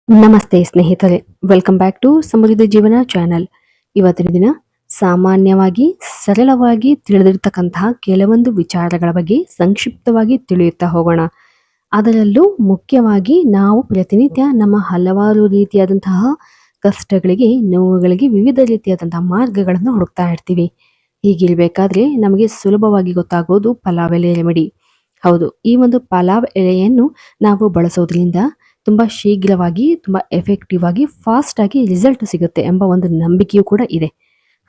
ನಮಸ್ತೆ ಸ್ನೇಹಿತರೆ, welcome back to ಸಮೃದ್ಧ ಜೀವನ ಚಾನೆಲ್. ಇವತ್ತಿನ ದಿನ ಸಾಮಾನ್ಯವಾಗಿ ಸರಳವಾಗಿ ತಿಳಿದಿರ್ತಕ್ಕಂತಹ ಕೆಲವೊಂದು ವಿಚಾರಗಳ ಬಗ್ಗೆ ಸಂಕ್ಷಿಪ್ತವಾಗಿ ತಿಳಿಯುತ್ತಾ ಹೋಗೋಣ. ಅದರಲ್ಲೂ ಮುಖ್ಯವಾಗಿ ನಾವು ಪ್ರತಿನಿತ್ಯ ನಮ್ಮ ಹಲವಾರು ರೀತಿಯಾದಂತಹ ಕಷ್ಟಗಳಿಗೆ, ನೋವುಗಳಿಗೆ ವಿವಿಧ ರೀತಿಯಾದಂತಹ ಮಾರ್ಗಗಳನ್ನು ಹುಡುಕ್ತಾ ಇರ್ತೀವಿ. ಹೀಗಿರ್ಬೇಕಾದ್ರೆ ನಮಗೆ ಸುಲಭವಾಗಿ ಗೊತ್ತಾಗೋದು ಪಲಾವ್ ಎಲೆ ರೆಮಿಡಿ. ಹೌದು, ಈ ಒಂದು ಪಲಾವ್ ಎಲೆಯನ್ನು ನಾವು ಬಳಸೋದ್ರಿಂದ ತುಂಬಾ ಶೀಘ್ರವಾಗಿ, ತುಂಬಾ ಎಫೆಕ್ಟಿವ್ ಆಗಿ, ಫಾಸ್ಟ್ ಆಗಿ ರಿಸಲ್ಟ್ ಸಿಗುತ್ತೆ ಎಂಬ ಒಂದು ನಂಬಿಕೆಯೂ ಕೂಡ ಇದೆ.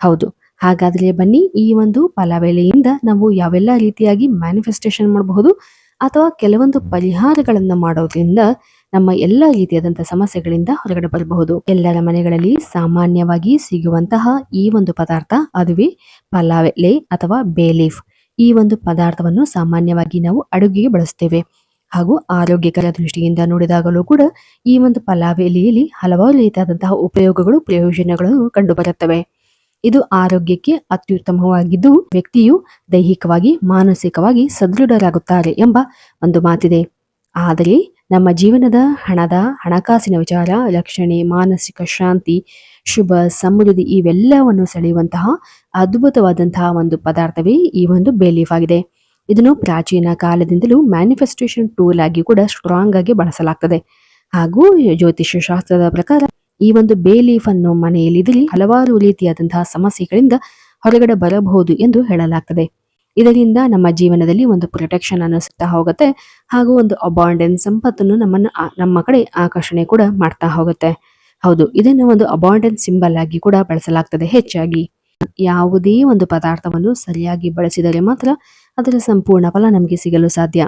ಹೌದು, ಹಾಗಾದ್ರೆ ಬನ್ನಿ ಈ ಒಂದು ಪಲಾವ್ ಎಲೆಯಿಂದ ನಾವು ಯಾವೆಲ್ಲ ರೀತಿಯಾಗಿ ಮ್ಯಾನಿಫೆಸ್ಟೇಷನ್ ಮಾಡಬಹುದು ಅಥವಾ ಕೆಲವೊಂದು ಪರಿಹಾರಗಳನ್ನ ಮಾಡೋದ್ರಿಂದ ನಮ್ಮ ಎಲ್ಲ ರೀತಿಯಾದಂತಹ ಸಮಸ್ಯೆಗಳಿಂದ ಹೊರಗಡೆ ಬರಬಹುದು. ಎಲ್ಲರ ಮನೆಗಳಲ್ಲಿ ಸಾಮಾನ್ಯವಾಗಿ ಸಿಗುವಂತಹ ಈ ಒಂದು ಪದಾರ್ಥ ಅದುವೇ ಪಲಾವ್ ಎಲೆ ಅಥವಾ ಬೇ ಲೀಫ್. ಈ ಒಂದು ಪದಾರ್ಥವನ್ನು ಸಾಮಾನ್ಯವಾಗಿ ನಾವು ಅಡುಗೆಗೆ ಬಳಸ್ತೇವೆ. ಹಾಗೂ ಆರೋಗ್ಯಕರ ದೃಷ್ಟಿಯಿಂದ ನೋಡಿದಾಗಲೂ ಕೂಡ ಈ ಒಂದು ಪಲಾವ್ ಎಲೆಯಲ್ಲಿ ಹಲವಾರು ರೀತಿಯಾದಂತಹ ಉಪಯೋಗಗಳು, ಪ್ರಯೋಜನಗಳು ಕಂಡುಬರುತ್ತವೆ. ಇದು ಆರೋಗ್ಯಕ್ಕೆ ಅತ್ಯುತ್ತಮವಾಗಿದ್ದು ವ್ಯಕ್ತಿಯು ದೈಹಿಕವಾಗಿ, ಮಾನಸಿಕವಾಗಿ ಸದೃಢರಾಗುತ್ತಾರೆ ಎಂಬ ಒಂದು ಮಾತಿದೆ. ಆದರೆ ನಮ್ಮ ಜೀವನದ ಹಣಕಾಸಿನ ವಿಚಾರ, ರಕ್ಷಣೆ, ಮಾನಸಿಕ ಶಾಂತಿ, ಶುಭ, ಸಮೃದ್ಧಿ ಇವೆಲ್ಲವನ್ನು ಸೆಳೆಯುವಂತಹ ಅದ್ಭುತವಾದಂತಹ ಒಂದು ಪದಾರ್ಥವೇ ಈ ಒಂದು ಬೇ ಲೀಫ್ ಆಗಿದೆ. ಇದನ್ನು ಪ್ರಾಚೀನ ಕಾಲದಿಂದಲೂ ಮ್ಯಾನಿಫೆಸ್ಟೇಷನ್ ಟೂಲ್ ಆಗಿ ಕೂಡ ಸ್ಟ್ರಾಂಗ್ ಆಗಿ ಬಳಸಲಾಗ್ತದೆ. ಹಾಗೂ ಜ್ಯೋತಿಷ್ಯ ಶಾಸ್ತ್ರದ ಪ್ರಕಾರ ಈ ಒಂದು ಬೇ ಲೀಫ್ ಅನ್ನು ಮನೆಯಲ್ಲಿದ್ದರೆ ಹಲವಾರು ರೀತಿಯಾದಂತಹ ಸಮಸ್ಯೆಗಳಿಂದ ಹೊರಗಡೆ ಬರಬಹುದು ಎಂದು ಹೇಳಲಾಗ್ತದೆ. ಇದರಿಂದ ನಮ್ಮ ಜೀವನದಲ್ಲಿ ಒಂದು ಪ್ರೊಟೆಕ್ಷನ್ ಅನ್ನು ಸಿಗ್ತಾ ಹೋಗುತ್ತೆ. ಹಾಗೂ ಒಂದು ಅಬಾಂಡೆನ್ಸ್ ಸಂಪತ್ತನ್ನು ನಮ್ಮ ಕಡೆ ಆಕರ್ಷಣೆ ಕೂಡ ಮಾಡ್ತಾ ಹೋಗುತ್ತೆ. ಹೌದು, ಇದನ್ನು ಒಂದು ಅಬಾಂಡೆನ್ಸ್ ಸಿಂಬಲ್ ಆಗಿ ಕೂಡ ಬಳಸಲಾಗ್ತದೆ. ಹೆಚ್ಚಾಗಿ ಯಾವುದೇ ಒಂದು ಪದಾರ್ಥವನ್ನು ಸರಿಯಾಗಿ ಬಳಸಿದರೆ ಮಾತ್ರ ಅದರ ಸಂಪೂರ್ಣ ಫಲ ನಮಗೆ ಸಿಗಲು ಸಾಧ್ಯ.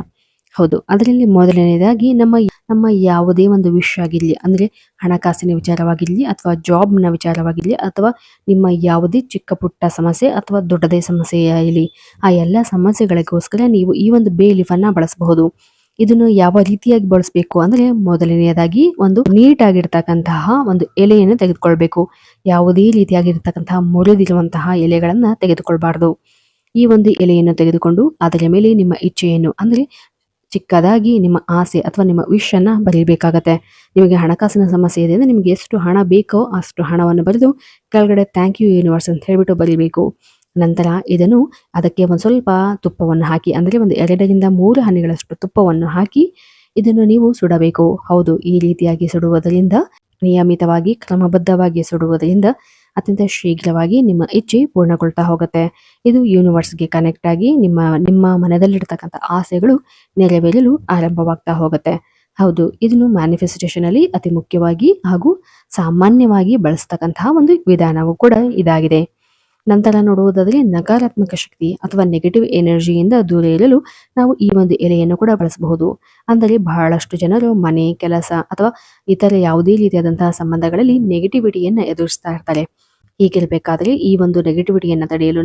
ಹೌದು, ಅದರಲ್ಲಿ ಮೊದಲನೇದಾಗಿ ನಮ್ಮ ಯಾವುದೇ ಒಂದು ವಿಷಯ ಆಗಿರ್ಲಿ, ಅಂದ್ರೆ ಹಣಕಾಸಿನ ವಿಚಾರವಾಗಿರ್ಲಿ ಅಥವಾ ಜಾಬ್ನ ವಿಚಾರವಾಗಿರ್ಲಿ ಅಥವಾ ನಿಮ್ಮ ಯಾವುದೇ ಚಿಕ್ಕ ಪುಟ್ಟ ಸಮಸ್ಯೆ ಅಥವಾ ದೊಡ್ಡದೇ ಸಮಸ್ಯೆ ಇರಲಿ, ಆ ಎಲ್ಲ ಸಮಸ್ಯೆಗಳಿಗೋಸ್ಕರ ನೀವು ಈ ಒಂದು ಬೇ ಲೀಫ್ ಅನ್ನ ಬಳಸಬಹುದು. ಇದನ್ನು ಯಾವ ರೀತಿಯಾಗಿ ಬಳಸಬೇಕು ಅಂದ್ರೆ ಮೊದಲನೆಯದಾಗಿ ಒಂದು ನೀಟ್ ಆಗಿರ್ತಕ್ಕಂತಹ ಒಂದು ಎಲೆಯನ್ನು ತೆಗೆದುಕೊಳ್ಬೇಕು. ಯಾವುದೇ ರೀತಿಯಾಗಿರ್ತಕ್ಕಂತಹ ಮುರಿದಿರುವಂತಹ ಎಲೆಗಳನ್ನ ತೆಗೆದುಕೊಳ್ಬಾರ್ದು. ಈ ಒಂದು ಎಲೆಯನ್ನು ತೆಗೆದುಕೊಂಡು ಅದರ ಮೇಲೆ ನಿಮ್ಮ ಇಚ್ಛೆಯನ್ನು ಅಂದ್ರೆ ಚಿಕ್ಕದಾಗಿ ನಿಮ್ಮ ಆಸೆ ಅಥವಾ ನಿಮ್ಮ ವಿಶ್ ಅನ್ನ ಬರೀಬೇಕಾಗತ್ತೆ. ನಿಮಗೆ ಹಣಕಾಸಿನ ಸಮಸ್ಯೆ ಇದೆ ಅಂದ್ರೆ ನಿಮಗೆ ಎಷ್ಟು ಹಣ ಬೇಕೋ ಅಷ್ಟು ಹಣವನ್ನು ಬರೆದು ಕೆಳಗಡೆ ಥ್ಯಾಂಕ್ ಯು ಯೂನಿವರ್ಸ್ ಅಂತ ಹೇಳ್ಬಿಟ್ಟು ಬರೀಬೇಕು. ನಂತರ ಇದನ್ನು ಅದಕ್ಕೆ ಒಂದು ಸ್ವಲ್ಪ ತುಪ್ಪವನ್ನು ಹಾಕಿ, ಅಂದ್ರೆ ಒಂದು 2-3 ಹನಿಗಳಷ್ಟು ತುಪ್ಪವನ್ನು ಹಾಕಿ ಇದನ್ನು ನೀವು ಸುಡಬೇಕು. ಹೌದು, ಈ ರೀತಿಯಾಗಿ ಸುಡುವುದರಿಂದ, ನಿಯಮಿತವಾಗಿ ಕ್ರಮಬದ್ಧವಾಗಿ ಸುಡುವುದರಿಂದ ಅತ್ಯಂತ ಶೀಘ್ರವಾಗಿ ನಿಮ್ಮ ಇಚ್ಛೆ ಪೂರ್ಣಗೊಳ್ತಾ ಹೋಗುತ್ತೆ. ಇದು ಯೂನಿವರ್ಸ್ಗೆ ಕನೆಕ್ಟ್ ಆಗಿ ನಿಮ್ಮ ಮನದಲ್ಲಿರ್ತಕ್ಕಂಥ ಆಸೆಗಳು ನೆರವೇರಲು ಆರಂಭವಾಗ್ತಾ ಹೋಗುತ್ತೆ. ಹೌದು, ಇದನ್ನು ಮ್ಯಾನಿಫೆಸ್ಟೇಷನ್ ಅಲ್ಲಿ ಅತಿ ಮುಖ್ಯವಾಗಿ ಹಾಗೂ ಸಾಮಾನ್ಯವಾಗಿ ಬಳಸ್ತಕ್ಕಂತಹ ಒಂದು ವಿಧಾನವೂ ಕೂಡ ಇದಾಗಿದೆ. ನಂತರ ನೋಡುವುದಾದರೆ ನಕಾರಾತ್ಮಕ ಶಕ್ತಿ ಅಥವಾ ನೆಗೆಟಿವ್ ಎನರ್ಜಿಯಿಂದ ದೂರ ಇರಲು ನಾವು ಈ ಒಂದು ಎಲೆಯನ್ನು ಕೂಡ ಬಳಸಬಹುದು. ಅಂದರೆ ಬಹಳಷ್ಟು ಜನರು ಮನೆ, ಕೆಲಸ ಅಥವಾ ಇತರ ಯಾವುದೇ ರೀತಿಯಾದಂತಹ ಸಂಬಂಧಗಳಲ್ಲಿ ನೆಗೆಟಿವಿಟಿಯನ್ನ ಎದುರಿಸ್ತಾ ಇರ್ತಾರೆ. ಹೀಗಿರಬೇಕಾದ್ರೆ ಈ ಒಂದು ನೆಗೆಟಿವಿಟಿಯನ್ನು ತಡೆಯಲು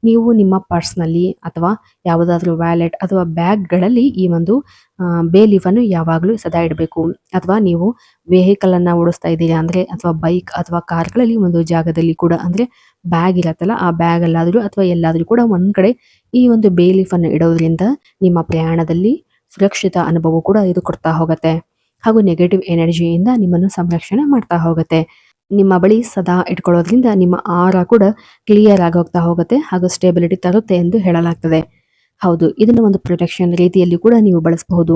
ನೀವು ನಿಮ್ಮ ಪರ್ಸ್ನಲ್ಲಿ ಅಥವಾ ಯಾವುದಾದ್ರೂ ವ್ಯಾಲೆಟ್ ಅಥವಾ ಬ್ಯಾಗ್ಗಳಲ್ಲಿ ಈ ಒಂದು ಬೇ ಲೀಫ್ ಅನ್ನು ಯಾವಾಗಲೂ ಸದಾ ಇಡಬೇಕು. ಅಥವಾ ನೀವು ವೆಹಿಕಲ್ ಅನ್ನ ಓಡಿಸ್ತಾ ಇದ್ದೀರಾ ಅಂದ್ರೆ ಅಥವಾ ಬೈಕ್ ಅಥವಾ ಕಾರ್ಗಳಲ್ಲಿ ಒಂದು ಜಾಗದಲ್ಲಿ ಕೂಡ, ಅಂದ್ರೆ ಬ್ಯಾಗ್ ಇರತ್ತಲ್ಲ, ಆ ಬ್ಯಾಗ್ ಅಲ್ಲಾದ್ರೂ ಅಥವಾ ಎಲ್ಲಾದ್ರೂ ಕೂಡ ಒಂದ್ ಕಡೆ ಈ ಒಂದು ಬೇ ಲೀಫ್ ಅನ್ನು ಇಡೋದ್ರಿಂದ ನಿಮ್ಮ ಪ್ರಯಾಣದಲ್ಲಿ ಸುರಕ್ಷಿತ ಅನುಭವ ಕೂಡ ಇದು ಕೊಡ್ತಾ ಹೋಗುತ್ತೆ. ಹಾಗೂ ನೆಗೆಟಿವ್ ಎನರ್ಜಿಯಿಂದ ನಿಮ್ಮನ್ನು ಸಂರಕ್ಷಣೆ ಮಾಡ್ತಾ ಹೋಗುತ್ತೆ. ನಿಮ್ಮ ಬಳಿ ಸದಾ ಇಟ್ಕೊಳ್ಳೋದ್ರಿಂದ ನಿಮ್ಮ ಆರ ಕೂಡ ಕ್ಲಿಯರ್ ಆಗಿ ಹೋಗ್ತಾ ಹೋಗುತ್ತೆ ಹಾಗೂ ಸ್ಟೇಬಿಲಿಟಿ ತರುತ್ತೆ ಎಂದು ಹೇಳಲಾಗ್ತದೆ. ಹೌದು, ಇದನ್ನು ಒಂದು ಪ್ರೊಟೆಕ್ಷನ್ ರೀತಿಯಲ್ಲಿ ಕೂಡ ನೀವು ಬಳಸಬಹುದು.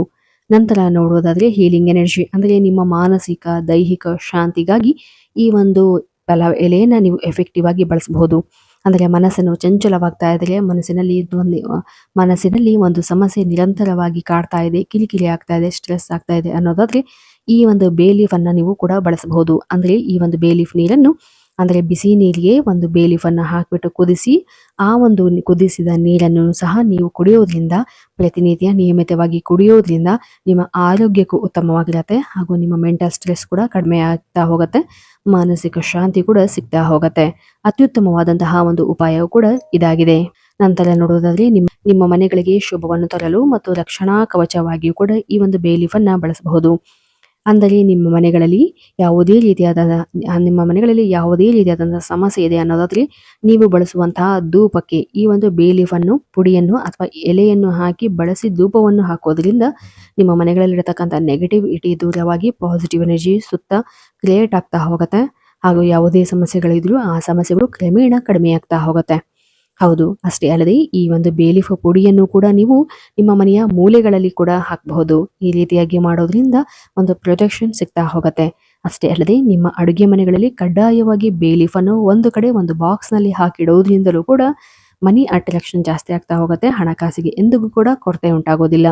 ನಂತರ ನೋಡುವುದಾದ್ರೆ ಹೀಲಿಂಗ್ ಎನರ್ಜಿ, ಅಂದ್ರೆ ನಿಮ್ಮ ಮಾನಸಿಕ, ದೈಹಿಕ ಶಾಂತಿಗಾಗಿ ಈ ಒಂದು ಪಲಾವ್ ಎಲೆಯನ್ನ ನೀವು ಎಫೆಕ್ಟಿವ್ ಆಗಿ ಬಳಸಬಹುದು. ಅಂದ್ರೆ ಮನಸ್ಸನ್ನು ಚಂಚಲವಾಗ್ತಾ ಇದ್ರೆ, ಮನಸ್ಸಿನಲ್ಲಿ ಒಂದು ಸಮಸ್ಯೆ ನಿರಂತರವಾಗಿ ಕಾಡ್ತಾ ಇದೆ, ಕಿರಿಕಿರಿ ಆಗ್ತಾ ಇದೆ, ಸ್ಟ್ರೆಸ್ ಆಗ್ತಾ ಇದೆ ಅನ್ನೋದಾದ್ರೆ ಈ ಒಂದು ಬೇ ಲೀಫ್ ಅನ್ನ ನೀವು ಕೂಡ ಬಳಸಬಹುದು. ಅಂದ್ರೆ ಈ ಒಂದು ಬೇ ಲೀಫ್ ನೀರನ್ನು, ಅಂದ್ರೆ ಬಿಸಿ ನೀರಿಗೆ ಒಂದು ಬೇ ಲೀಫ್ ಅನ್ನ ಹಾಕ್ಬಿಟ್ಟು ಕುದಿಸಿ, ಆ ಒಂದು ಕುದಿಸಿದ ನೀರನ್ನು ಸಹ ನೀವು ಕುಡಿಯೋದ್ರಿಂದ, ಪ್ರತಿನಿತ್ಯ ನಿಯಮಿತವಾಗಿ ಕುಡಿಯೋದ್ರಿಂದ ನಿಮ್ಮ ಆರೋಗ್ಯಕ್ಕೂ ಉತ್ತಮವಾಗಿರತ್ತೆ. ಹಾಗೂ ನಿಮ್ಮ ಮೆಂಟಲ್ ಸ್ಟ್ರೆಸ್ ಕೂಡ ಕಡಿಮೆ ಆಗ್ತಾ ಹೋಗುತ್ತೆ, ಮಾನಸಿಕ ಶಾಂತಿ ಕೂಡ ಸಿಗ್ತಾ ಹೋಗುತ್ತೆ. ಅತ್ಯುತ್ತಮವಾದಂತಹ ಒಂದು ಉಪಾಯವು ಕೂಡ ಇದಾಗಿದೆ. ನಂತರ ನೋಡೋದಾದ್ರೆ ನಿಮ್ಮ ಮನೆಗಳಿಗೆ ಶುಭವನ್ನು ತರಲು ಮತ್ತು ರಕ್ಷಣಾ ಕವಚವಾಗಿಯೂ ಕೂಡ ಈ ಒಂದು ಬೇ ಲೀಫ್ ಅನ್ನ ಬಳಸಬಹುದು. ಅಂದರೆ ನಿಮ್ಮ ಮನೆಗಳಲ್ಲಿ ಯಾವುದೇ ರೀತಿಯಾದಂತಹ ಸಮಸ್ಯೆ ಇದೆ ಅನ್ನೋದಾದ್ರೆ ನೀವು ಬಳಸುವಂತಹ ಧೂಪಕ್ಕೆ ಈ ಒಂದು ಬೇ ಲೀಫ್ ಅನ್ನು ಪುಡಿಯನ್ನು ಅಥವಾ ಎಲೆಯನ್ನು ಹಾಕಿ ಬಳಸಿ ಧೂಪವನ್ನು ಹಾಕೋದ್ರಿಂದ ನಿಮ್ಮ ಮನೆಗಳಲ್ಲಿರತಕ್ಕಂಥ ನೆಗೆಟಿವಿಟಿ ದೂರವಾಗಿ ಪಾಸಿಟಿವ್ ಎನರ್ಜಿ ಸುತ್ತ ಕ್ರಿಯೇಟ್ ಆಗ್ತಾ ಹೋಗುತ್ತೆ. ಹಾಗೂ ಯಾವುದೇ ಸಮಸ್ಯೆಗಳಿದ್ರು ಆ ಸಮಸ್ಯೆಗಳು ಕ್ರಮೇಣ ಕಡಿಮೆ ಆಗ್ತಾ ಹೋಗುತ್ತೆ. ಹೌದು, ಅಷ್ಟೇ ಅಲ್ಲದೆ ಈ ಒಂದು ಬೇಲೀಫ್ ಪುಡಿಯನ್ನು ಕೂಡ ನೀವು ನಿಮ್ಮ ಮನೆಯ ಮೂಲೆಗಳಲ್ಲಿ ಕೂಡ ಹಾಕಬಹುದು. ಈ ರೀತಿಯಾಗಿ ಮಾಡೋದ್ರಿಂದ ಒಂದು ಪ್ರೊಟೆಕ್ಷನ್ ಸಿಗ್ತಾ ಹೋಗುತ್ತೆ. ಅಷ್ಟೇ ಅಲ್ಲದೆ ನಿಮ್ಮ ಅಡುಗೆ ಮನೆಗಳಲ್ಲಿ ಕಡ್ಡಾಯವಾಗಿ ಬೇಲೀಫ್ ಅನ್ನು ಒಂದು ಕಡೆ ಒಂದು ಬಾಕ್ಸ್ ನಲ್ಲಿ ಹಾಕಿಡೋದ್ರಿಂದಲೂ ಕೂಡ ಮನಿ ಅಟ್ರಾಕ್ಷನ್ ಜಾಸ್ತಿ ಆಗ್ತಾ ಹೋಗುತ್ತೆ. ಹಣಕಾಸಿಗೆ ಎಂದಿಗೂ ಕೂಡ ಕೊರತೆ ಉಂಟಾಗೋದಿಲ್ಲ.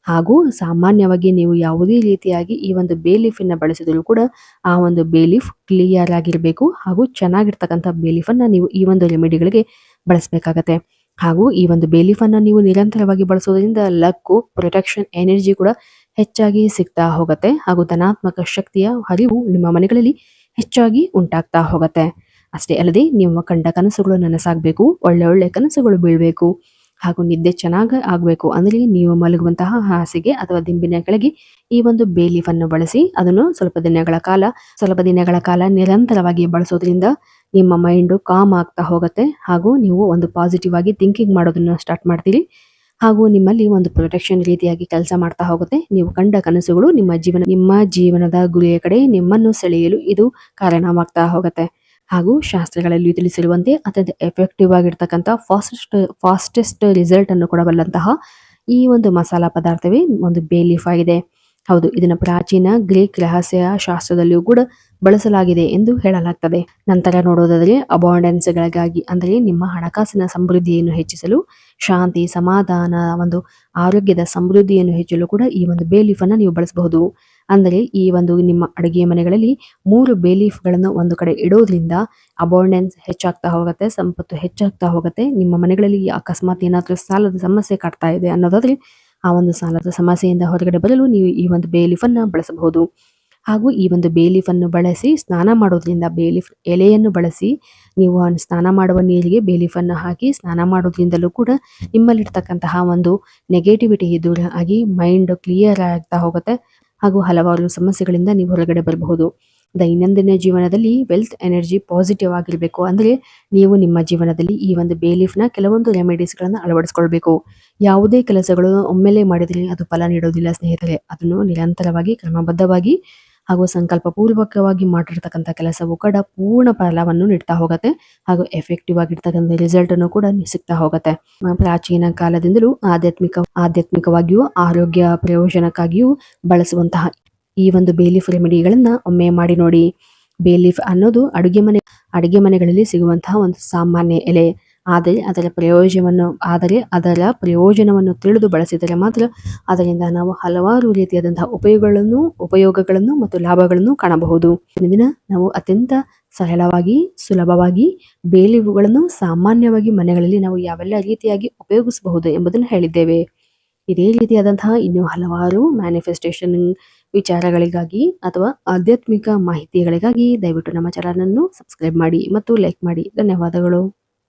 ಹಾಗೂ ಸಾಮಾನ್ಯವಾಗಿ ನೀವು ಯಾವುದೇ ರೀತಿಯಾಗಿ ಈ ಒಂದು ಬೇ ಲೀಫನ್ನ ಬಳಸಿದರೂ ಕೂಡ ಆ ಒಂದು ಬೇ ಲೀಫ್ ಕ್ಲಿಯರ್ ಆಗಿರಬೇಕು. ಹಾಗೂ ಚೆನ್ನಾಗಿರ್ತಕ್ಕಂಥ ಬೇ ಲೀಫನ್ನ ನೀವು ಈ ಒಂದು ರೆಮಿಡಿಗಳಿಗೆ ಬಳಸಬೇಕಾಗತ್ತೆ. ಹಾಗೂ ಈ ಒಂದು ಬೇ ಲೀಫನ್ನ ನೀವು ನಿರಂತರವಾಗಿ ಬಳಸೋದ್ರಿಂದ ಲಕ್ಕು, ಪ್ರೊಟೆಕ್ಷನ್, ಎನರ್ಜಿ ಕೂಡ ಹೆಚ್ಚಾಗಿ ಸಿಗ್ತಾ ಹೋಗುತ್ತೆ. ಹಾಗೂ ಧನಾತ್ಮಕ ಶಕ್ತಿಯ ಹರಿವು ನಿಮ್ಮ ಮನೆಗಳಲ್ಲಿ ಹೆಚ್ಚಾಗಿ ಉಂಟಾಗ್ತಾ ಹೋಗುತ್ತೆ. ಅಷ್ಟೇ ಅಲ್ಲದೆ ನಿಮ್ಮ ಕಂಡ ಕನಸುಗಳು ನನಸಾಗಬೇಕು, ಒಳ್ಳೆ ಒಳ್ಳೆ ಕನಸುಗಳು ಬೀಳಬೇಕು, ಹಾಗೂ ನಿದ್ದೆ ಚೆನ್ನಾಗಿ ಆಗಬೇಕು ಅಂದ್ರೆ ನೀವು ಮಲಗುವಂತಹ ಹಾಸಿಗೆ ಅಥವಾ ದಿಂಬಿನ ಕೆಳಗೆ ಈ ಒಂದು ಬೇ ಲೀಫ್ ಅನ್ನು ಬಳಸಿ ಅದನ್ನು ಸ್ವಲ್ಪ ದಿನಗಳ ಕಾಲ ನಿರಂತರವಾಗಿ ಬಳಸೋದ್ರಿಂದ ನಿಮ್ಮ ಮೈಂಡ್ ಕಾಮ್ ಆಗ್ತಾ ಹೋಗುತ್ತೆ. ಹಾಗೂ ನೀವು ಒಂದು ಪಾಸಿಟಿವ್ ಆಗಿ ಥಿಂಕಿಂಗ್ ಮಾಡೋದನ್ನ ಸ್ಟಾರ್ಟ್ ಮಾಡ್ತೀರಿ. ಹಾಗೂ ನಿಮ್ಮಲ್ಲಿ ಒಂದು ಪ್ರೊಟೆಕ್ಷನ್ ರೀತಿಯಾಗಿ ಕೆಲಸ ಮಾಡ್ತಾ ಹೋಗುತ್ತೆ. ನೀವು ಕಂಡ ಕನಸುಗಳು ನಿಮ್ಮ ಜೀವನದ ಗುರಿಯ ಕಡೆ ನಿಮ್ಮನ್ನು ಸೆಳೆಯಲು ಇದು ಕಾರಣವಾಗ್ತಾ ಹೋಗುತ್ತೆ. ಹಾಗೂ ಶಾಸ್ತ್ರಗಳಲ್ಲಿ ತಿಳಿಸಿರುವಂತೆ ಅತ್ಯಂತ ಎಫೆಕ್ಟಿವ್ ಆಗಿರ್ತಕ್ಕಂಥ ಫಾಸ್ಟೆಸ್ಟ್ ರಿಸಲ್ಟ್ ಅನ್ನು ಕೊಡಬಲ್ಲಂತಹ ಈ ಒಂದು ಮಸಾಲಾ ಪದಾರ್ಥವೇ ಒಂದು ಬೇ ಲೀಫ್ ಆಗಿದೆ. ಹೌದು, ಇದನ್ನು ಪ್ರಾಚೀನ ಗ್ರೀಕ್ ರಹಸ್ಯ ಶಾಸ್ತ್ರದಲ್ಲಿಯೂ ಕೂಡ ಬಳಸಲಾಗಿದೆ ಎಂದು ಹೇಳಲಾಗ್ತದೆ. ನಂತರ ನೋಡೋದಾದ್ರೆ ಅಬಾಂಡೆನ್ಸ್ಗಳಿಗಾಗಿ ಅಂದರೆ ನಿಮ್ಮ ಹಣಕಾಸಿನ ಸಮೃದ್ಧಿಯನ್ನು ಹೆಚ್ಚಿಸಲು, ಶಾಂತಿ, ಸಮಾಧಾನ, ಒಂದು ಆರೋಗ್ಯದ ಸಮೃದ್ಧಿಯನ್ನು ಹೆಚ್ಚಲು ಕೂಡ ಈ ಒಂದು ಬೇ ಲೀಫ್ ಅನ್ನ ನೀವು ಬಳಸಬಹುದು. ಅಂದರೆ ಈ ಒಂದು ನಿಮ್ಮ ಅಡುಗೆ ಮನೆಗಳಲ್ಲಿ 3 ಬೇ ಲೀಫ್ಗಳನ್ನು ಒಂದು ಕಡೆ ಇಡೋದ್ರಿಂದ ಅಬಾಂಡೆನ್ಸ್ ಹೆಚ್ಚಾಗ್ತಾ ಹೋಗುತ್ತೆ, ಸಂಪತ್ತು ಹೆಚ್ಚಾಗ್ತಾ ಹೋಗುತ್ತೆ. ನಿಮ್ಮ ಮನೆಗಳಲ್ಲಿ ಅಕಸ್ಮಾತ್ ಏನಾದರೂ ಸಾಲದ ಸಮಸ್ಯೆ ಕಾಡ್ತಾ ಇದೆ ಅನ್ನೋದಾದ್ರೆ ಆ ಒಂದು ಸಾಲದ ಸಮಸ್ಯೆಯಿಂದ ಹೊರಗಡೆ ಬರಲು ನೀವು ಈ ಒಂದು ಬೇ ಲೀಫ್ ಅನ್ನ ಬಳಸಬಹುದು. ಹಾಗೂ ಈ ಒಂದು ಬೇ ಲೀಫ್ ಅನ್ನು ಬಳಸಿ ಸ್ನಾನ ಮಾಡೋದ್ರಿಂದ, ಬೇ ಲೀಫ್ ಎಲೆಯನ್ನು ಬಳಸಿ ನೀವು ಸ್ನಾನ ಮಾಡುವ ನೀರಿಗೆ ಬೇ ಲೀಫ್ ಅನ್ನು ಹಾಕಿ ಸ್ನಾನ ಮಾಡೋದ್ರಿಂದಲೂ ಕೂಡ ನಿಮ್ಮಲ್ಲಿರ್ತಕ್ಕಂತಹ ಒಂದು ನೆಗೆಟಿವಿಟಿ ದೂರ ಆಗಿ ಮೈಂಡ್ ಕ್ಲಿಯರ್ ಆಗ್ತಾ ಹೋಗುತ್ತೆ. ಹಾಗೂ ಹಲವಾರು ಸಮಸ್ಯೆಗಳಿಂದ ನೀವು ಹೊರಗಡೆ ಬರಬಹುದು. ದೈನಂದಿನ ಜೀವನದಲ್ಲಿ ವೆಲ್ತ್ ಎನರ್ಜಿ ಪಾಸಿಟಿವ್ ಆಗಿರಬೇಕು ಅಂದ್ರೆ ನೀವು ನಿಮ್ಮ ಜೀವನದಲ್ಲಿ ಈ ಒಂದು ಬೇ ಲೀಫ್ನ ಕೆಲವೊಂದು ರೆಮಿಡೀಸ್ಗಳನ್ನು ಅಳವಡಿಸ್ಕೊಳ್ಬೇಕು. ಯಾವುದೇ ಕೆಲಸಗಳು ಒಮ್ಮೆಲೆ ಮಾಡಿದ್ರೆ ಅದು ಫಲ ನೀಡೋದಿಲ್ಲ ಸ್ನೇಹಿತರೆ. ಅದನ್ನು ನಿರಂತರವಾಗಿ, ಕ್ರಮಬದ್ಧವಾಗಿ ಹಾಗೂ ಸಂಕಲ್ಪ ಪೂರ್ವಕವಾಗಿ ಮಾಡಿರ್ತಕ್ಕಂಥ ಕೆಲಸವು ಕೂಡ ಪೂರ್ಣ ಫಲವನ್ನು ನೀಡ್ತಾ ಹೋಗುತ್ತೆ. ಹಾಗೂ ಎಫೆಕ್ಟಿವ್ ಆಗಿರ್ತಕ್ಕಂಥ ರಿಸಲ್ಟ್ ಅನ್ನು ಕೂಡ ಸಿಗ್ತಾ ಹೋಗುತ್ತೆ. ಪ್ರಾಚೀನ ಕಾಲದಿಂದಲೂ ಆಧ್ಯಾತ್ಮಿಕವಾಗಿಯೂ ಆರೋಗ್ಯ ಪ್ರಯೋಜನಕ್ಕಾಗಿಯೂ ಬಳಸುವಂತಹ ಈ ಒಂದು ಬೇ ಲೀಫ್ ರೆಮಿಡಿಗಳನ್ನ ಒಮ್ಮೆ ಮಾಡಿ ನೋಡಿ. ಬೇ ಲೀಫ್ ಅನ್ನೋದು ಅಡುಗೆ ಮನೆಗಳಲ್ಲಿ ಸಿಗುವಂತಹ ಒಂದು ಸಾಮಾನ್ಯ ಎಲೆ. ಆದರೆ ಅದರ ಪ್ರಯೋಜನವನ್ನು ತಿಳಿದು ಬಳಸಿದರೆ ಮಾತ್ರ ಅದರಿಂದ ನಾವು ಹಲವಾರು ರೀತಿಯಾದಂತಹ ಉಪಯೋಗಗಳನ್ನು ಮತ್ತು ಲಾಭಗಳನ್ನು ಕಾಣಬಹುದು. ದಿನ ನಾವು ಅತ್ಯಂತ ಸರಳವಾಗಿ, ಸುಲಭವಾಗಿ ಬೇ ಲೀಫ್ಗಳನ್ನು ಸಾಮಾನ್ಯವಾಗಿ ಮನೆಗಳಲ್ಲಿ ನಾವು ಯಾವೆಲ್ಲ ರೀತಿಯಾಗಿ ಉಪಯೋಗಿಸಬಹುದು ಎಂಬುದನ್ನು ಹೇಳಿದ್ದೇವೆ. ಇದೇ ರೀತಿಯಾದಂತಹ ಇನ್ನೂ ಹಲವಾರು ಮ್ಯಾನಿಫೆಸ್ಟೇಷನ್ ವಿಚಾರಗಳಿಗಾಗಿ ಅಥವಾ ಆಧ್ಯಾತ್ಮಿಕ ಮಾಹಿತಿಗಳಿಗಾಗಿ ದಯವಿಟ್ಟು ನಮ್ಮ ಚಾನಲ್ ಅನ್ನು ಸಬ್ಸ್ಕ್ರೈಬ್ ಮಾಡಿ ಮತ್ತು ಲೈಕ್ ಮಾಡಿ. ಧನ್ಯವಾದಗಳು.